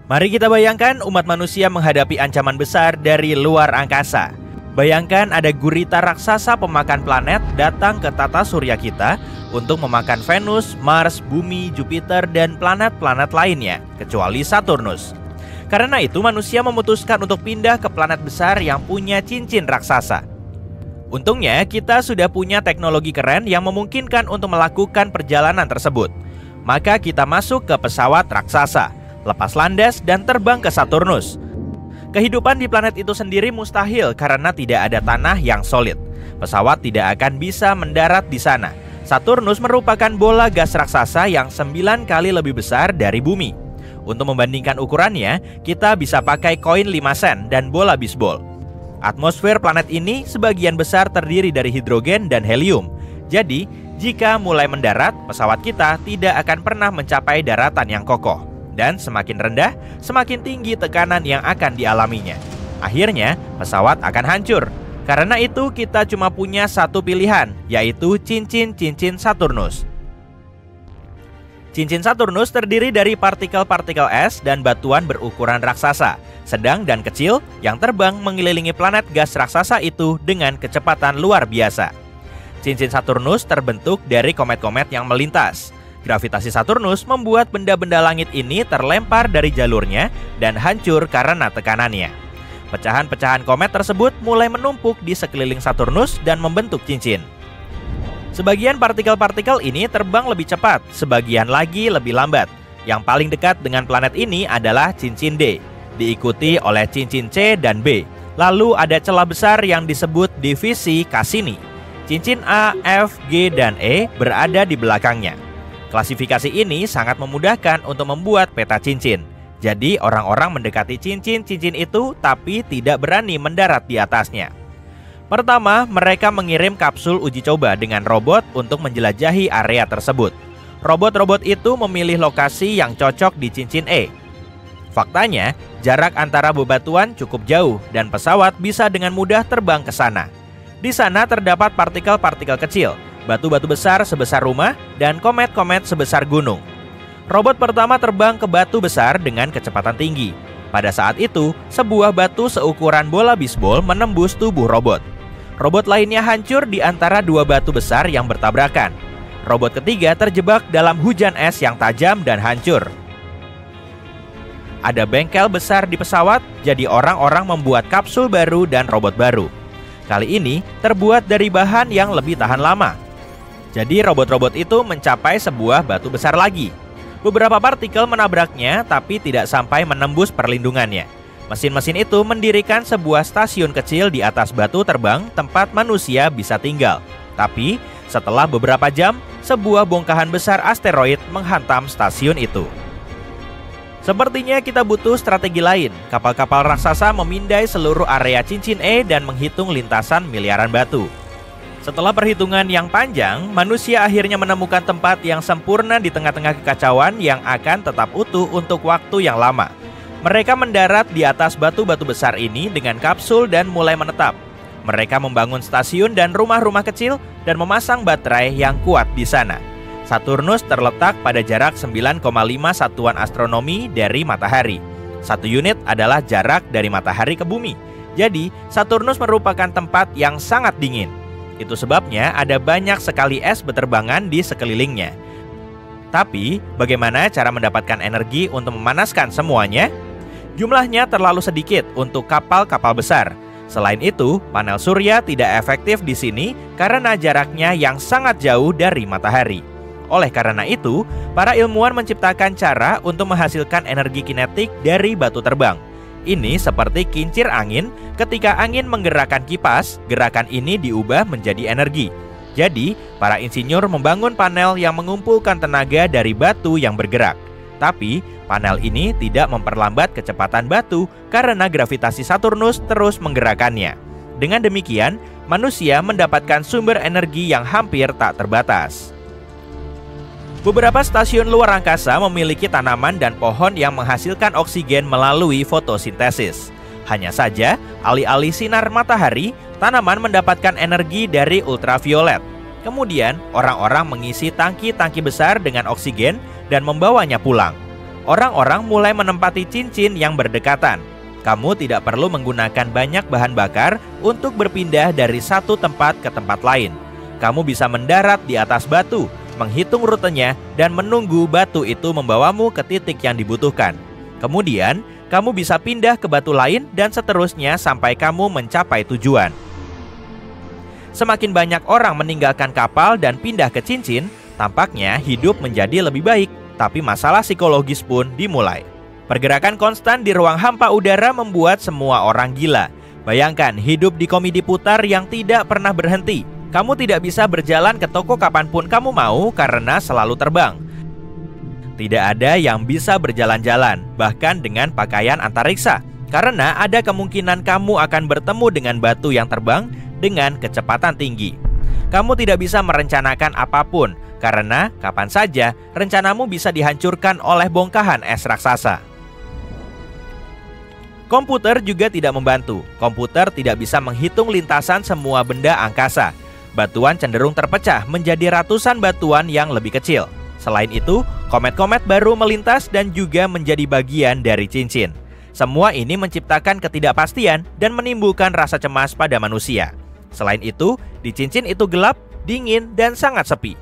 Mari kita bayangkan umat manusia menghadapi ancaman besar dari luar angkasa. Bayangkan ada gurita raksasa pemakan planet datang ke tata surya kita untuk memakan Venus, Mars, Bumi, Jupiter, dan planet-planet lainnya, kecuali Saturnus. Karena itu manusia memutuskan untuk pindah ke planet besar yang punya cincin raksasa. Untungnya kita sudah punya teknologi keren yang memungkinkan untuk melakukan perjalanan tersebut. Maka kita masuk ke pesawat raksasa, lepas landas dan terbang ke Saturnus. Kehidupan di planet itu sendiri mustahil karena tidak ada tanah yang solid. Pesawat tidak akan bisa mendarat di sana. Saturnus merupakan bola gas raksasa yang 9 kali lebih besar dari bumi. Untuk membandingkan ukurannya, kita bisa pakai koin 5 sen dan bola bisbol. Atmosfer planet ini sebagian besar terdiri dari hidrogen dan helium. Jadi, jika mulai mendarat, pesawat kita tidak akan pernah mencapai daratan yang kokoh. Dan semakin rendah, semakin tinggi tekanan yang akan dialaminya. Akhirnya, pesawat akan hancur. Karena itu, kita cuma punya satu pilihan, yaitu cincin-cincin Saturnus. Cincin Saturnus terdiri dari partikel-partikel es dan batuan berukuran raksasa, sedang dan kecil, yang terbang mengelilingi planet gas raksasa itu dengan kecepatan luar biasa. Cincin Saturnus terbentuk dari komet-komet yang melintas. Gravitasi Saturnus membuat benda-benda langit ini terlempar dari jalurnya dan hancur karena tekanannya. Pecahan-pecahan komet tersebut mulai menumpuk di sekeliling Saturnus dan membentuk cincin. Sebagian partikel-partikel ini terbang lebih cepat, sebagian lagi lebih lambat. Yang paling dekat dengan planet ini adalah cincin D, diikuti oleh cincin C dan B. Lalu ada celah besar yang disebut divisi Cassini. Cincin A, F, G, dan E berada di belakangnya. Klasifikasi ini sangat memudahkan untuk membuat peta cincin. Jadi orang-orang mendekati cincin-cincin itu tapi tidak berani mendarat di atasnya. Pertama, mereka mengirim kapsul uji coba dengan robot untuk menjelajahi area tersebut. Robot-robot itu memilih lokasi yang cocok di cincin E. Faktanya, jarak antara bebatuan cukup jauh dan pesawat bisa dengan mudah terbang ke sana. Di sana terdapat partikel-partikel kecil, batu-batu besar sebesar rumah, dan komet-komet sebesar gunung. Robot pertama terbang ke batu besar dengan kecepatan tinggi. Pada saat itu, sebuah batu seukuran bola bisbol menembus tubuh robot. Robot lainnya hancur di antara dua batu besar yang bertabrakan. Robot ketiga terjebak dalam hujan es yang tajam dan hancur. Ada bengkel besar di pesawat, jadi orang-orang membuat kapsul baru dan robot baru. Kali ini terbuat dari bahan yang lebih tahan lama. Jadi robot-robot itu mencapai sebuah batu besar lagi. Beberapa partikel menabraknya tapi tidak sampai menembus perlindungannya. Mesin-mesin itu mendirikan sebuah stasiun kecil di atas batu terbang tempat manusia bisa tinggal. Tapi setelah beberapa jam, sebuah bongkahan besar asteroid menghantam stasiun itu. Sepertinya kita butuh strategi lain. Kapal-kapal raksasa memindai seluruh area cincin E dan menghitung lintasan miliaran batu. Setelah perhitungan yang panjang, manusia akhirnya menemukan tempat yang sempurna di tengah-tengah kekacauan yang akan tetap utuh untuk waktu yang lama. Mereka mendarat di atas batu-batu besar ini dengan kapsul dan mulai menetap. Mereka membangun stasiun dan rumah-rumah kecil dan memasang baterai yang kuat di sana. Saturnus terletak pada jarak 9,5 satuan astronomi dari matahari. 1 unit adalah jarak dari matahari ke bumi. Jadi, Saturnus merupakan tempat yang sangat dingin. Itu sebabnya ada banyak sekali es beterbangan di sekelilingnya. Tapi, bagaimana cara mendapatkan energi untuk memanaskan semuanya? Jumlahnya terlalu sedikit untuk kapal-kapal besar. Selain itu, panel surya tidak efektif di sini karena jaraknya yang sangat jauh dari matahari. Oleh karena itu, para ilmuwan menciptakan cara untuk menghasilkan energi kinetik dari batu terbang. Ini seperti kincir angin, ketika angin menggerakkan kipas, gerakan ini diubah menjadi energi. Jadi, para insinyur membangun panel yang mengumpulkan tenaga dari batu yang bergerak. Tapi, panel ini tidak memperlambat kecepatan batu karena gravitasi Saturnus terus menggerakkannya. Dengan demikian, manusia mendapatkan sumber energi yang hampir tak terbatas. Beberapa stasiun luar angkasa memiliki tanaman dan pohon yang menghasilkan oksigen melalui fotosintesis. Hanya saja, alih-alih sinar matahari, tanaman mendapatkan energi dari ultraviolet. Kemudian, orang-orang mengisi tangki-tangki besar dengan oksigen dan membawanya pulang. orang-orang mulai menempati cincin yang berdekatan. Kamu tidak perlu menggunakan banyak bahan bakar untuk berpindah dari satu tempat ke tempat lain. Kamu bisa mendarat di atas batu, menghitung rutenya, dan menunggu batu itu membawamu ke titik yang dibutuhkan. Kemudian, kamu bisa pindah ke batu lain dan seterusnya sampai kamu mencapai tujuan. Semakin banyak orang meninggalkan kapal dan pindah ke cincin, tampaknya hidup menjadi lebih baik, tapi masalah psikologis pun dimulai. Pergerakan konstan di ruang hampa udara membuat semua orang gila. Bayangkan hidup di komedi putar yang tidak pernah berhenti. Kamu tidak bisa berjalan ke toko kapanpun kamu mau karena selalu terbang. Tidak ada yang bisa berjalan-jalan, bahkan dengan pakaian antariksa, karena ada kemungkinan kamu akan bertemu dengan batu yang terbang dengan kecepatan tinggi. Kamu tidak bisa merencanakan apapun, karena kapan saja rencanamu bisa dihancurkan oleh bongkahan es raksasa. Komputer juga tidak membantu. Komputer tidak bisa menghitung lintasan semua benda angkasa. Batuan cenderung terpecah menjadi ratusan batuan yang lebih kecil. Selain itu, komet-komet baru melintas dan juga menjadi bagian dari cincin. Semua ini menciptakan ketidakpastian dan menimbulkan rasa cemas pada manusia. Selain itu, di cincin itu gelap, dingin, dan sangat sepi.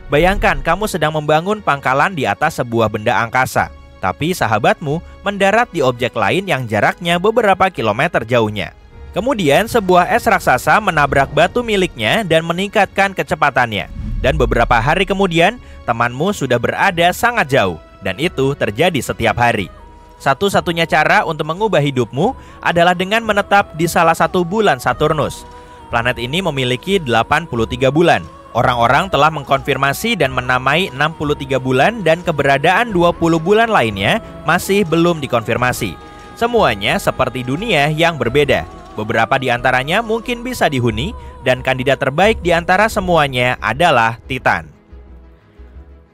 Bayangkan kamu sedang membangun pangkalan di atas sebuah benda angkasa, tapi sahabatmu mendarat di objek lain yang jaraknya beberapa kilometer jauhnya. Kemudian sebuah es raksasa menabrak batu miliknya dan meningkatkan kecepatannya. Dan beberapa hari kemudian, temanmu sudah berada sangat jauh, dan itu terjadi setiap hari. Satu-satunya cara untuk mengubah hidupmu adalah dengan menetap di salah satu bulan Saturnus. Planet ini memiliki 83 bulan. Orang-orang telah mengkonfirmasi dan menamai 63 bulan dan keberadaan 20 bulan lainnya masih belum dikonfirmasi. Semuanya seperti dunia yang berbeda. Beberapa di antaranya mungkin bisa dihuni dan kandidat terbaik di antara semuanya adalah Titan.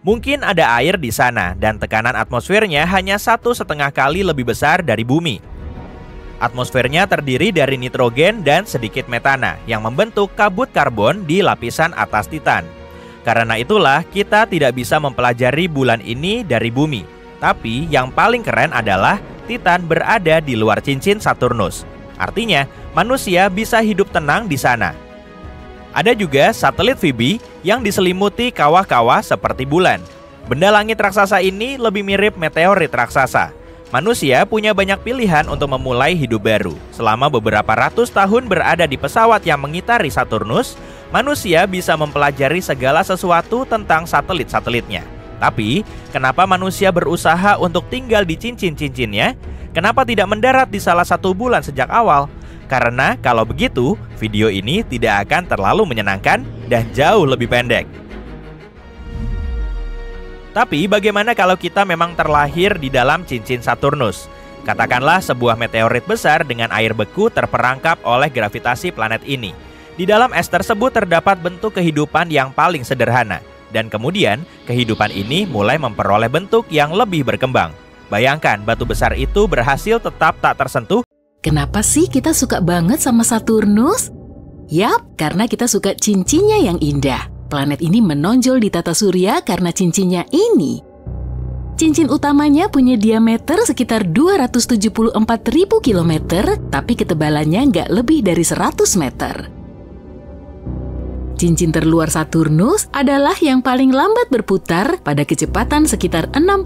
Mungkin ada air di sana dan tekanan atmosfernya hanya 1,5 kali lebih besar dari bumi. Atmosfernya terdiri dari nitrogen dan sedikit metana yang membentuk kabut karbon di lapisan atas Titan. Karena itulah kita tidak bisa mempelajari bulan ini dari bumi. Tapi yang paling keren adalah Titan berada di luar cincin Saturnus. Artinya, manusia bisa hidup tenang di sana. Ada juga satelit Phoebe yang diselimuti kawah-kawah seperti bulan. Benda langit raksasa ini lebih mirip meteorit raksasa. Manusia punya banyak pilihan untuk memulai hidup baru. Selama beberapa ratus tahun berada di pesawat yang mengitari Saturnus, manusia bisa mempelajari segala sesuatu tentang satelit-satelitnya. Tapi, kenapa manusia berusaha untuk tinggal di cincin-cincinnya? Kenapa tidak mendarat di salah satu bulan sejak awal? Karena kalau begitu, video ini tidak akan terlalu menyenangkan dan jauh lebih pendek. Tapi bagaimana kalau kita memang terlahir di dalam cincin Saturnus? Katakanlah sebuah meteorit besar dengan air beku terperangkap oleh gravitasi planet ini. Di dalam es tersebut terdapat bentuk kehidupan yang paling sederhana. Dan kemudian, kehidupan ini mulai memperoleh bentuk yang lebih berkembang. Bayangkan batu besar itu berhasil tetap tak tersentuh. Kenapa sih kita suka banget sama Saturnus? Yap, karena kita suka cincinnya yang indah. Planet ini menonjol di tata surya karena cincinnya ini. Cincin utamanya punya diameter sekitar 274.000 km, tapi ketebalannya nggak lebih dari 100 meter. Cincin terluar Saturnus adalah yang paling lambat berputar pada kecepatan sekitar 60.000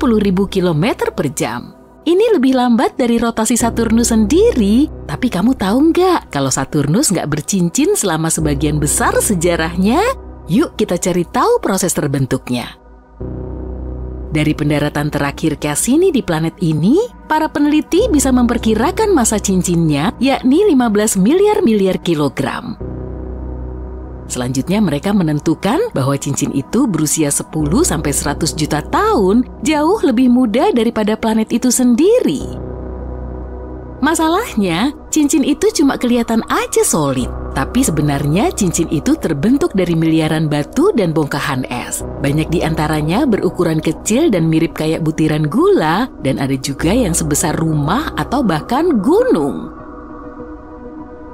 km per jam. Ini lebih lambat dari rotasi Saturnus sendiri, tapi kamu tahu nggak kalau Saturnus nggak bercincin selama sebagian besar sejarahnya? Yuk kita cari tahu proses terbentuknya. Dari pendaratan terakhir Cassini di planet ini, para peneliti bisa memperkirakan masa cincinnya yakni 15 miliar kilogram. Selanjutnya mereka menentukan bahwa cincin itu berusia 10-100 juta tahun, jauh lebih muda daripada planet itu sendiri. Masalahnya, cincin itu cuma kelihatan aja solid. Tapi sebenarnya cincin itu terbentuk dari miliaran batu dan bongkahan es. Banyak di antaranya berukuran kecil dan mirip kayak butiran gula, dan ada juga yang sebesar rumah atau bahkan gunung.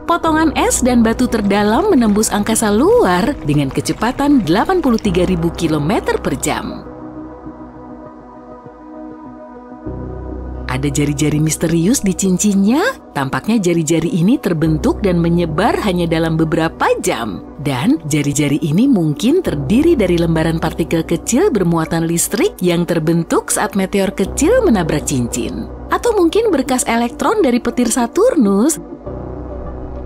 Potongan es dan batu terdalam menembus angkasa luar dengan kecepatan 83.000 km per jam. Ada jari-jari misterius di cincinnya. Tampaknya jari-jari ini terbentuk dan menyebar hanya dalam beberapa jam. Dan jari-jari ini mungkin terdiri dari lembaran partikel kecil bermuatan listrik yang terbentuk saat meteor kecil menabrak cincin. Atau mungkin berkas elektron dari petir Saturnus.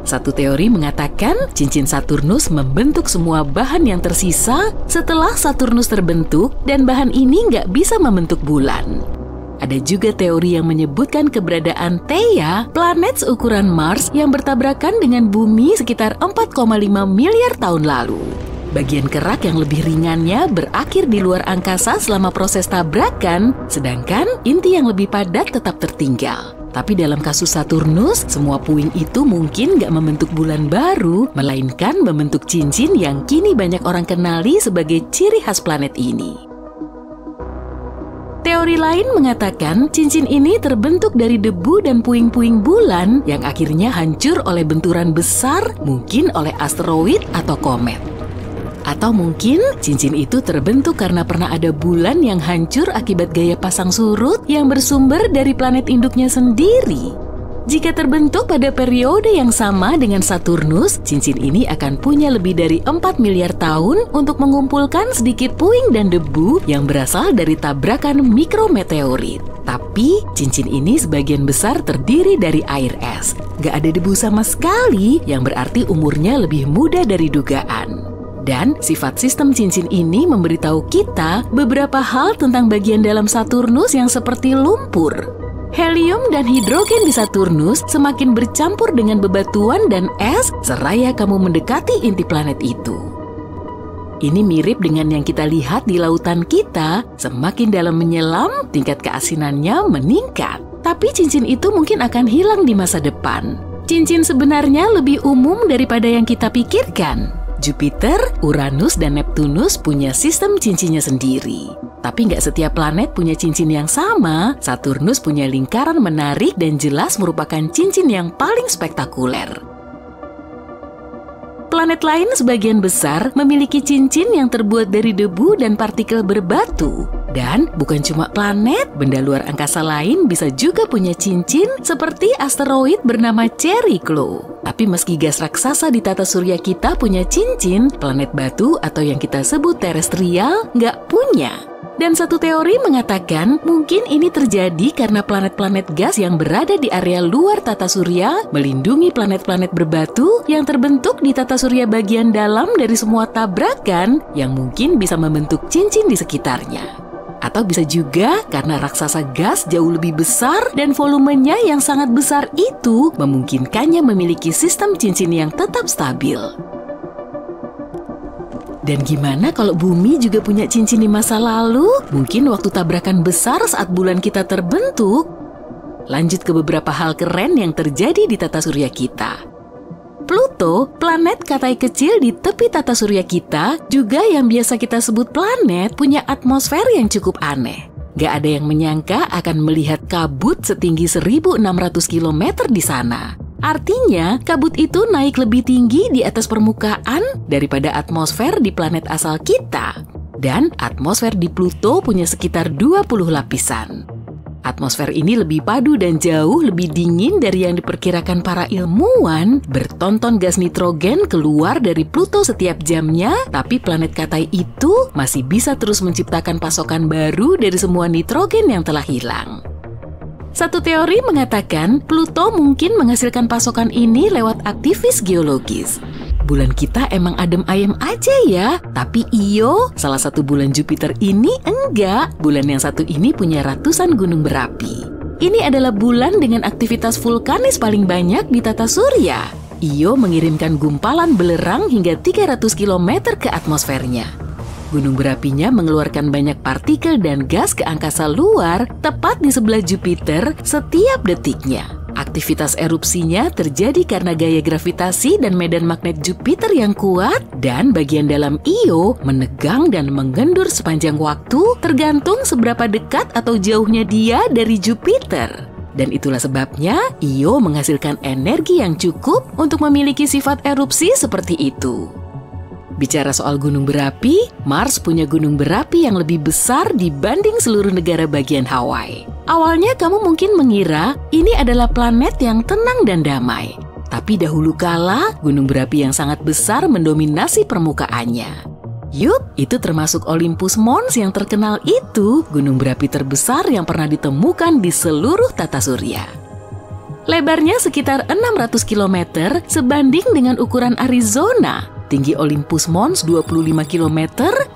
Satu teori mengatakan cincin Saturnus membentuk semua bahan yang tersisa setelah Saturnus terbentuk dan bahan ini nggak bisa membentuk bulan. Ada juga teori yang menyebutkan keberadaan Theia, planet seukuran Mars yang bertabrakan dengan bumi sekitar 4,5 miliar tahun lalu. Bagian kerak yang lebih ringannya berakhir di luar angkasa selama proses tabrakan, sedangkan inti yang lebih padat tetap tertinggal. Tapi dalam kasus Saturnus, semua puing itu mungkin nggak membentuk bulan baru, melainkan membentuk cincin yang kini banyak orang kenali sebagai ciri khas planet ini. Teori lain mengatakan cincin ini terbentuk dari debu dan puing-puing bulan yang akhirnya hancur oleh benturan besar, mungkin oleh asteroid atau komet. Atau mungkin cincin itu terbentuk karena pernah ada bulan yang hancur akibat gaya pasang surut yang bersumber dari planet induknya sendiri. Jika terbentuk pada periode yang sama dengan Saturnus, cincin ini akan punya lebih dari 4 miliar tahun untuk mengumpulkan sedikit puing dan debu yang berasal dari tabrakan mikrometeorit. Tapi, cincin ini sebagian besar terdiri dari air es. Gak ada debu sama sekali, yang berarti umurnya lebih muda dari dugaan. Dan sifat sistem cincin ini memberitahu kita beberapa hal tentang bagian dalam Saturnus yang seperti lumpur. Helium dan hidrogen di Saturnus semakin bercampur dengan bebatuan dan es seraya kamu mendekati inti planet itu. Ini mirip dengan yang kita lihat di lautan kita, semakin dalam menyelam, tingkat keasinannya meningkat. Tapi cincin itu mungkin akan hilang di masa depan. Cincin sebenarnya lebih umum daripada yang kita pikirkan. Jupiter, Uranus, dan Neptunus punya sistem cincinnya sendiri. Tapi nggak setiap planet punya cincin yang sama. Saturnus punya lingkaran menarik dan jelas merupakan cincin yang paling spektakuler. Planet lain sebagian besar memiliki cincin yang terbuat dari debu dan partikel berbatu. Dan bukan cuma planet, benda luar angkasa lain bisa juga punya cincin seperti asteroid bernama Cherry-Claw. Tapi meski gas raksasa di tata surya kita punya cincin, planet batu atau yang kita sebut terestrial nggak punya. Dan satu teori mengatakan mungkin ini terjadi karena planet-planet gas yang berada di area luar tata surya melindungi planet-planet berbatu yang terbentuk di tata surya bagian dalam dari semua tabrakan yang mungkin bisa membentuk cincin di sekitarnya. Atau bisa juga karena raksasa gas jauh lebih besar dan volumenya yang sangat besar itu memungkinkannya memiliki sistem cincin yang tetap stabil. Dan gimana kalau bumi juga punya cincin di masa lalu? Mungkin waktu tabrakan besar saat bulan kita terbentuk. Lanjut ke beberapa hal keren yang terjadi di tata surya kita. Pluto, planet katai kecil di tepi tata surya kita, juga yang biasa kita sebut planet, punya atmosfer yang cukup aneh. Gak ada yang menyangka akan melihat kabut setinggi 1.600 km di sana. Artinya, kabut itu naik lebih tinggi di atas permukaan daripada atmosfer di planet asal kita. Dan atmosfer di Pluto punya sekitar 20 lapisan. Atmosfer ini lebih padu dan jauh lebih dingin dari yang diperkirakan para ilmuwan. Bertonton gas nitrogen keluar dari Pluto setiap jamnya, tapi planet katai itu masih bisa terus menciptakan pasokan baru dari semua nitrogen yang telah hilang. Satu teori mengatakan Pluto mungkin menghasilkan pasokan ini lewat aktivis geologis. Bulan kita emang adem ayem aja ya, tapi Io, salah satu bulan Jupiter ini enggak. Bulan yang satu ini punya ratusan gunung berapi. Ini adalah bulan dengan aktivitas vulkanis paling banyak di tata surya. Io mengirimkan gumpalan belerang hingga 300 km ke atmosfernya. Gunung berapinya mengeluarkan banyak partikel dan gas ke angkasa luar tepat di sebelah Jupiter setiap detiknya. Aktivitas erupsinya terjadi karena gaya gravitasi dan medan magnet Jupiter yang kuat, dan bagian dalam Io menegang dan menggendur sepanjang waktu tergantung seberapa dekat atau jauhnya dia dari Jupiter. Dan itulah sebabnya Io menghasilkan energi yang cukup untuk memiliki sifat erupsi seperti itu. Bicara soal gunung berapi, Mars punya gunung berapi yang lebih besar dibanding seluruh negara bagian Hawaii. Awalnya kamu mungkin mengira ini adalah planet yang tenang dan damai. Tapi dahulu kala, gunung berapi yang sangat besar mendominasi permukaannya. Yup, itu termasuk Olympus Mons yang terkenal itu, gunung berapi terbesar yang pernah ditemukan di seluruh tata surya. Lebarnya sekitar 600 km sebanding dengan ukuran Arizona. Tinggi Olympus Mons 25 km,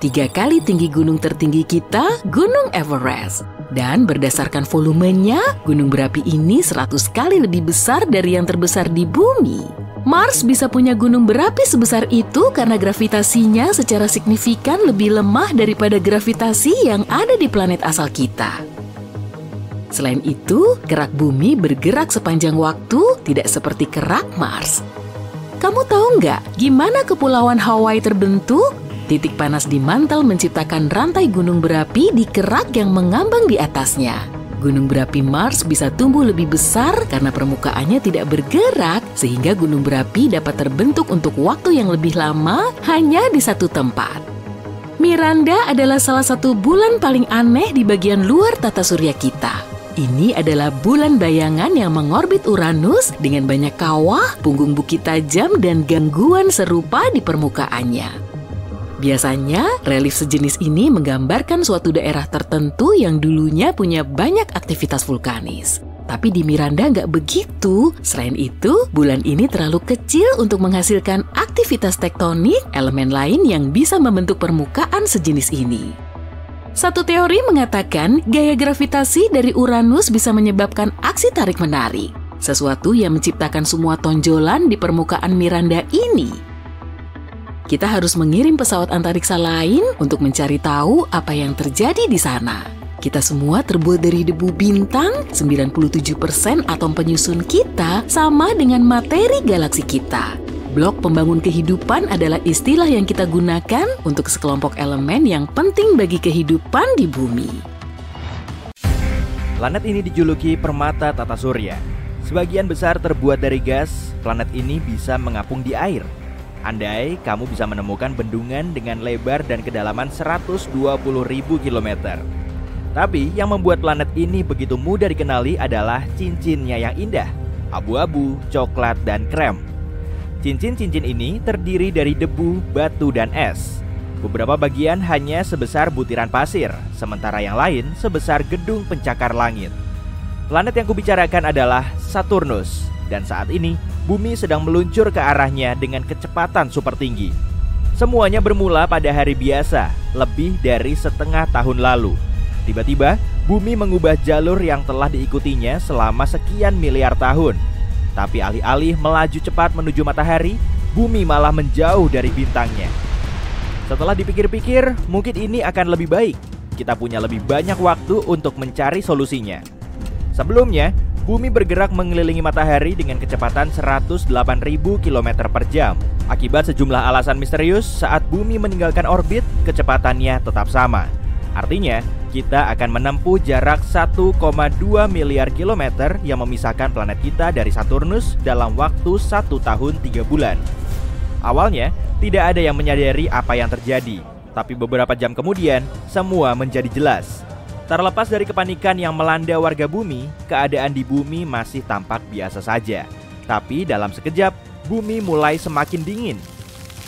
3 kali tinggi gunung tertinggi kita, Gunung Everest. Dan berdasarkan volumenya, gunung berapi ini 100 kali lebih besar dari yang terbesar di bumi. Mars bisa punya gunung berapi sebesar itu karena gravitasinya secara signifikan lebih lemah daripada gravitasi yang ada di planet asal kita. Selain itu, gerak bumi bergerak sepanjang waktu, tidak seperti gerak Mars. Kamu tahu nggak gimana Kepulauan Hawaii terbentuk? Titik panas di mantel menciptakan rantai gunung berapi di kerak yang mengambang di atasnya. Gunung berapi Mars bisa tumbuh lebih besar karena permukaannya tidak bergerak, sehingga gunung berapi dapat terbentuk untuk waktu yang lebih lama hanya di satu tempat. Miranda adalah salah satu bulan paling aneh di bagian luar tata surya kita. Ini adalah bulan bayangan yang mengorbit Uranus dengan banyak kawah, punggung bukit tajam, dan gangguan serupa di permukaannya. Biasanya, relief sejenis ini menggambarkan suatu daerah tertentu yang dulunya punya banyak aktivitas vulkanis. Tapi di Miranda nggak begitu. Selain itu, bulan ini terlalu kecil untuk menghasilkan aktivitas tektonik elemen lain yang bisa membentuk permukaan sejenis ini. Satu teori mengatakan gaya gravitasi dari Uranus bisa menyebabkan aksi tarik-menarik, sesuatu yang menciptakan semua tonjolan di permukaan Miranda ini. Kita harus mengirim pesawat antariksa lain untuk mencari tahu apa yang terjadi di sana. Kita semua terbuat dari debu bintang, 97% atom penyusun kita sama dengan materi galaksi kita. Blok pembangun kehidupan adalah istilah yang kita gunakan untuk sekelompok elemen yang penting bagi kehidupan di bumi. Planet ini dijuluki permata tata surya. Sebagian besar terbuat dari gas, planet ini bisa mengapung di air. Andai kamu bisa menemukan bendungan dengan lebar dan kedalaman 120.000 km. Tapi yang membuat planet ini begitu mudah dikenali adalah cincinnya yang indah, abu-abu, coklat, dan krem. Cincin-cincin ini terdiri dari debu, batu, dan es. Beberapa bagian hanya sebesar butiran pasir, sementara yang lain sebesar gedung pencakar langit. Planet yang kubicarakan adalah Saturnus, dan saat ini bumi sedang meluncur ke arahnya dengan kecepatan super tinggi. Semuanya bermula pada hari biasa, lebih dari setengah tahun lalu. Tiba-tiba, bumi mengubah jalur yang telah diikutinya selama sekian miliar tahun. Tapi alih-alih melaju cepat menuju matahari, bumi malah menjauh dari bintangnya. Setelah dipikir-pikir, mungkin ini akan lebih baik. Kita punya lebih banyak waktu untuk mencari solusinya. Sebelumnya, bumi bergerak mengelilingi matahari dengan kecepatan 108.000 km per jam. Akibat sejumlah alasan misterius, saat bumi meninggalkan orbit, kecepatannya tetap sama. Artinya, kita akan menempuh jarak 1,2 miliar kilometer yang memisahkan planet kita dari Saturnus dalam waktu 1 tahun 3 bulan. Awalnya, tidak ada yang menyadari apa yang terjadi. Tapi beberapa jam kemudian, semua menjadi jelas. Terlepas dari kepanikan yang melanda warga bumi, keadaan di bumi masih tampak biasa saja. Tapi dalam sekejap, bumi mulai semakin dingin.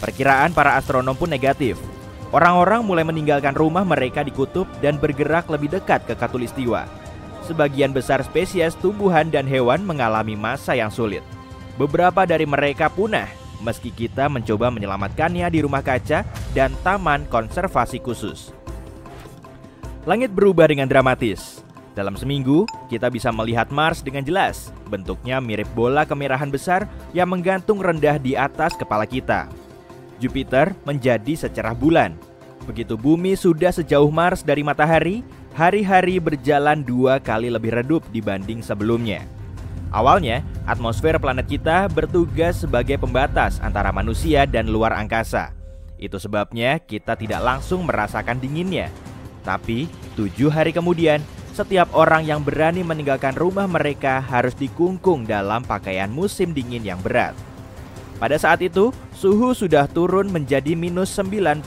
Perkiraan para astronom pun negatif. Orang-orang mulai meninggalkan rumah mereka di kutub dan bergerak lebih dekat ke khatulistiwa. Sebagian besar spesies tumbuhan dan hewan mengalami masa yang sulit. Beberapa dari mereka punah, meski kita mencoba menyelamatkannya di rumah kaca dan taman konservasi khusus. Langit berubah dengan dramatis. Dalam seminggu, kita bisa melihat Mars dengan jelas. Bentuknya mirip bola kemerahan besar yang menggantung rendah di atas kepala kita. Jupiter menjadi secerah bulan. Begitu bumi sudah sejauh Mars dari matahari, hari-hari berjalan 2 kali lebih redup dibanding sebelumnya. Awalnya, atmosfer planet kita bertugas sebagai pembatas antara manusia dan luar angkasa. Itu sebabnya kita tidak langsung merasakan dinginnya. Tapi 7 hari kemudian, setiap orang yang berani meninggalkan rumah mereka harus dikungkung dalam pakaian musim dingin yang berat. Pada saat itu, suhu sudah turun menjadi minus 98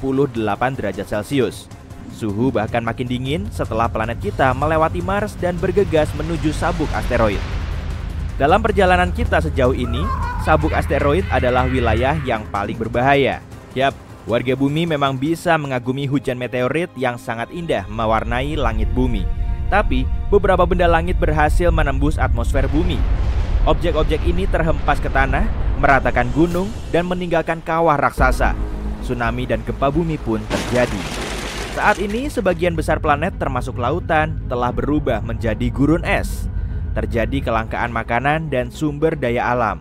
derajat Celcius. Suhu bahkan makin dingin setelah planet kita melewati Mars dan bergegas menuju sabuk asteroid. Dalam perjalanan kita sejauh ini, sabuk asteroid adalah wilayah yang paling berbahaya. Yap, warga bumi memang bisa mengagumi hujan meteorit yang sangat indah mewarnai langit bumi. Tapi, beberapa benda langit berhasil menembus atmosfer bumi. Objek-objek ini terhempas ke tanah, meratakan gunung, dan meninggalkan kawah raksasa. Tsunami dan gempa bumi pun terjadi. Saat ini, sebagian besar planet termasuk lautan telah berubah menjadi gurun es. Terjadi kelangkaan makanan dan sumber daya alam.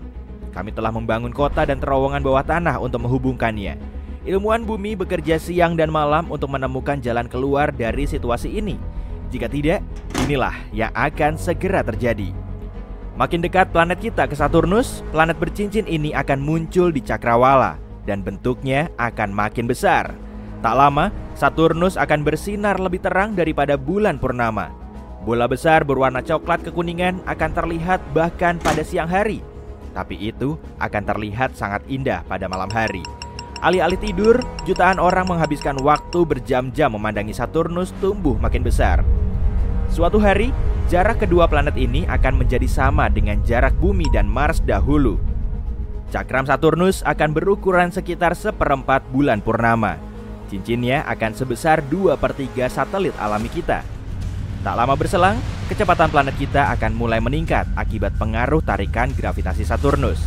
Kami telah membangun kota dan terowongan bawah tanah untuk menghubungkannya. Ilmuwan bumi bekerja siang dan malam untuk menemukan jalan keluar dari situasi ini. Jika tidak, inilah yang akan segera terjadi. Makin dekat planet kita ke Saturnus, planet bercincin ini akan muncul di cakrawala dan bentuknya akan makin besar. Tak lama, Saturnus akan bersinar lebih terang daripada bulan purnama. Bola besar berwarna coklat kekuningan akan terlihat bahkan pada siang hari. Tapi itu akan terlihat sangat indah pada malam hari. Alih-alih tidur, jutaan orang menghabiskan waktu berjam-jam memandangi Saturnus tumbuh makin besar. Suatu hari, jarak kedua planet ini akan menjadi sama dengan jarak Bumi dan Mars dahulu. Cakram Saturnus akan berukuran sekitar 1/4 bulan purnama. Cincinnya akan sebesar 2/3 satelit alami kita. Tak lama berselang, kecepatan planet kita akan mulai meningkat akibat pengaruh tarikan gravitasi Saturnus.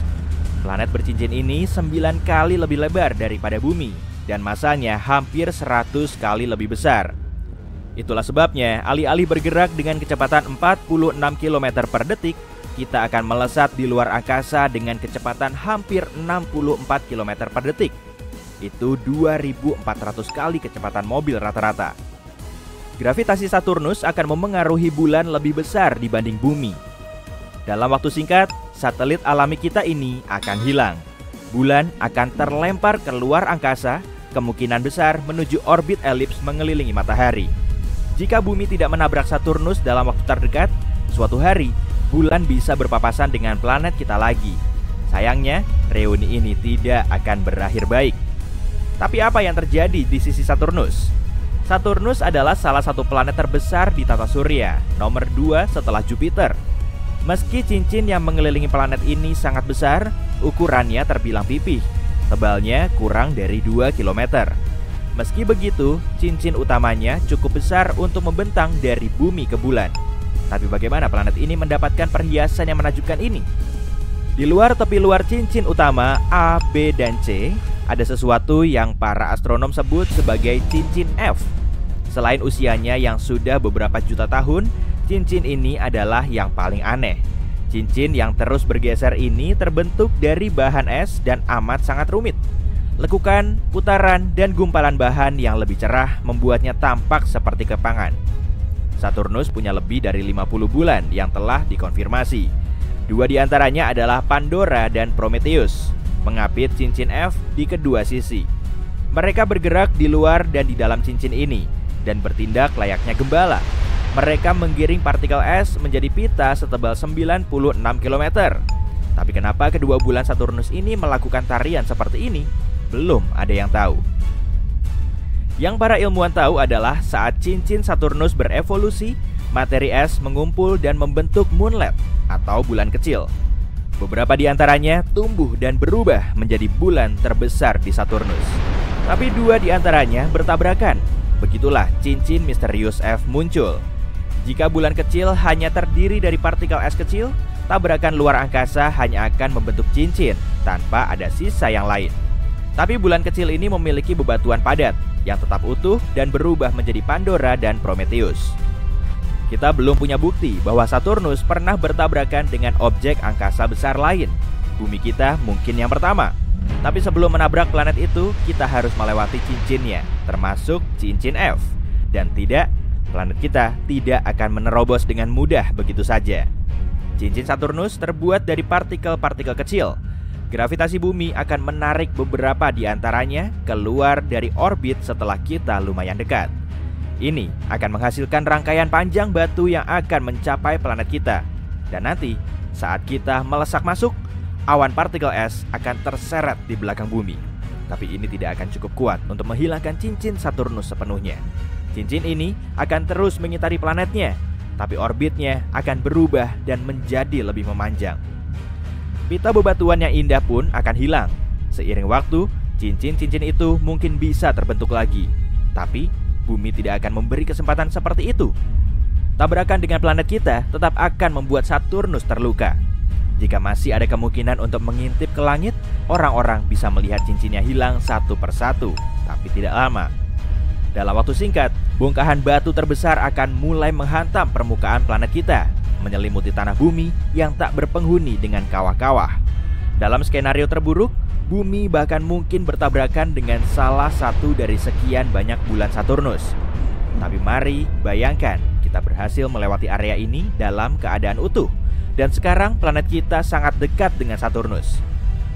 Planet bercincin ini 9 kali lebih lebar daripada Bumi dan masanya hampir 100 kali lebih besar. Itulah sebabnya, alih-alih bergerak dengan kecepatan 46 km per detik, kita akan melesat di luar angkasa dengan kecepatan hampir 64 km per detik. Itu 2.400 kali kecepatan mobil rata-rata. Gravitasi Saturnus akan memengaruhi bulan lebih besar dibanding Bumi. Dalam waktu singkat, satelit alami kita ini akan hilang. Bulan akan terlempar ke luar angkasa, kemungkinan besar menuju orbit elips mengelilingi matahari. Jika Bumi tidak menabrak Saturnus dalam waktu terdekat, suatu hari bulan bisa berpapasan dengan planet kita lagi. Sayangnya, reuni ini tidak akan berakhir baik. Tapi apa yang terjadi di sisi Saturnus? Saturnus adalah salah satu planet terbesar di tata surya, nomor 2 setelah Jupiter. Meski cincin yang mengelilingi planet ini sangat besar, ukurannya terbilang pipih. Tebalnya kurang dari 2 km. Meski begitu, cincin utamanya cukup besar untuk membentang dari Bumi ke bulan. Tapi bagaimana planet ini mendapatkan perhiasan yang menakjubkan ini? Di luar tepi luar cincin utama A, B, dan C, ada sesuatu yang para astronom sebut sebagai cincin F. Selain usianya yang sudah beberapa juta tahun, cincin ini adalah yang paling aneh. Cincin yang terus bergeser ini terbentuk dari bahan es dan amat sangat rumit. Lekukan, putaran, dan gumpalan bahan yang lebih cerah membuatnya tampak seperti kepangan. Saturnus punya lebih dari 50 bulan yang telah dikonfirmasi. 2 di antaranya adalah Pandora dan Prometheus, mengapit cincin F di kedua sisi. Mereka bergerak di luar dan di dalam cincin ini dan bertindak layaknya gembala. Mereka menggiring partikel es menjadi pita setebal 96 km. Tapi kenapa kedua bulan Saturnus ini melakukan tarian seperti ini? Belum ada yang tahu. Yang para ilmuwan tahu adalah saat cincin Saturnus berevolusi, materi es mengumpul dan membentuk moonlet atau bulan kecil. Beberapa di antaranya tumbuh dan berubah menjadi bulan terbesar di Saturnus. Tapi 2 di antaranya bertabrakan. Begitulah cincin misterius F muncul. Jika bulan kecil hanya terdiri dari partikel es kecil, tabrakan luar angkasa hanya akan membentuk cincin tanpa ada sisa yang lain. Tapi bulan kecil ini memiliki bebatuan padat yang tetap utuh dan berubah menjadi Pandora dan Prometheus. Kita belum punya bukti bahwa Saturnus pernah bertabrakan dengan objek angkasa besar lain. Bumi kita mungkin yang pertama. Tapi sebelum menabrak planet itu, kita harus melewati cincinnya, termasuk cincin F. Dan tidak, planet kita tidak akan menerobos dengan mudah begitu saja. Cincin Saturnus terbuat dari partikel-partikel kecil. Gravitasi bumi akan menarik beberapa di antaranya keluar dari orbit setelah kita lumayan dekat. Ini akan menghasilkan rangkaian panjang batu yang akan mencapai planet kita. Dan nanti, saat kita melesak masuk, awan partikel es akan terseret di belakang bumi. Tapi ini tidak akan cukup kuat untuk menghilangkan cincin Saturnus sepenuhnya. Cincin ini akan terus mengitari planetnya, tapi orbitnya akan berubah dan menjadi lebih memanjang. Pita bebatuan yang indah pun akan hilang. Seiring waktu, cincin-cincin itu mungkin bisa terbentuk lagi. Tapi, bumi tidak akan memberi kesempatan seperti itu. Tabrakan dengan planet kita tetap akan membuat Saturnus terluka. Jika masih ada kemungkinan untuk mengintip ke langit, orang-orang bisa melihat cincinnya hilang satu persatu, tapi tidak lama. Dalam waktu singkat, bongkahan batu terbesar akan mulai menghantam permukaan planet kita, menyelimuti tanah bumi yang tak berpenghuni dengan kawah-kawah. Dalam skenario terburuk, bumi bahkan mungkin bertabrakan dengan salah satu dari sekian banyak bulan Saturnus. Tapi mari bayangkan, kita berhasil melewati area ini dalam keadaan utuh. Dan sekarang planet kita sangat dekat dengan Saturnus.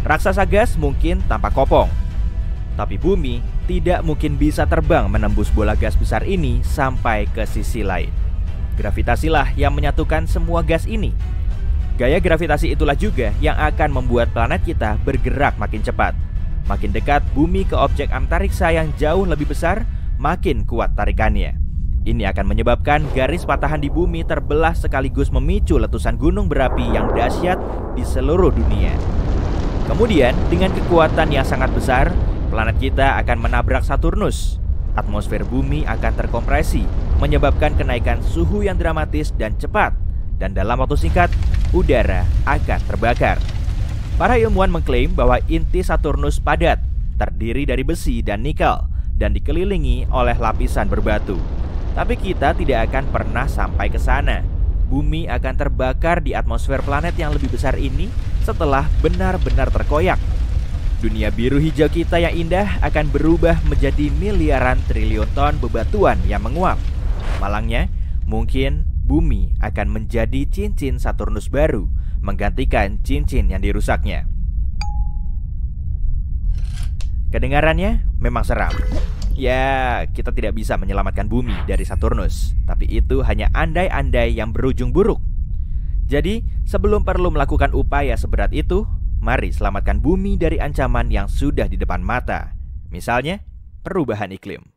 Raksasa gas mungkin tampak kopong, tapi bumi tidak mungkin bisa terbang menembus bola gas besar ini sampai ke sisi lain. Gravitasilah yang menyatukan semua gas ini. Gaya gravitasi itulah juga yang akan membuat planet kita bergerak makin cepat. Makin dekat bumi ke objek antariksa yang jauh lebih besar, makin kuat tarikannya. Ini akan menyebabkan garis patahan di bumi terbelah sekaligus memicu letusan gunung berapi yang dahsyat di seluruh dunia. Kemudian, dengan kekuatan yang sangat besar, planet kita akan menabrak Saturnus. Atmosfer bumi akan terkompresi, menyebabkan kenaikan suhu yang dramatis dan cepat. Dan dalam waktu singkat, udara akan terbakar. Para ilmuwan mengklaim bahwa inti Saturnus padat, terdiri dari besi dan nikel, dan dikelilingi oleh lapisan berbatu. Tapi kita tidak akan pernah sampai ke sana. Bumi akan terbakar di atmosfer planet yang lebih besar ini setelah benar-benar terkoyak. Dunia biru hijau kita yang indah akan berubah menjadi miliaran triliun ton bebatuan yang menguap. Malangnya, mungkin bumi akan menjadi cincin Saturnus baru, menggantikan cincin yang dirusaknya. Kedengarannya memang seram. Ya, kita tidak bisa menyelamatkan bumi dari Saturnus, tapi itu hanya andai-andai yang berujung buruk. Jadi, sebelum perlu melakukan upaya seberat itu, mari selamatkan bumi dari ancaman yang sudah di depan mata. Misalnya, perubahan iklim.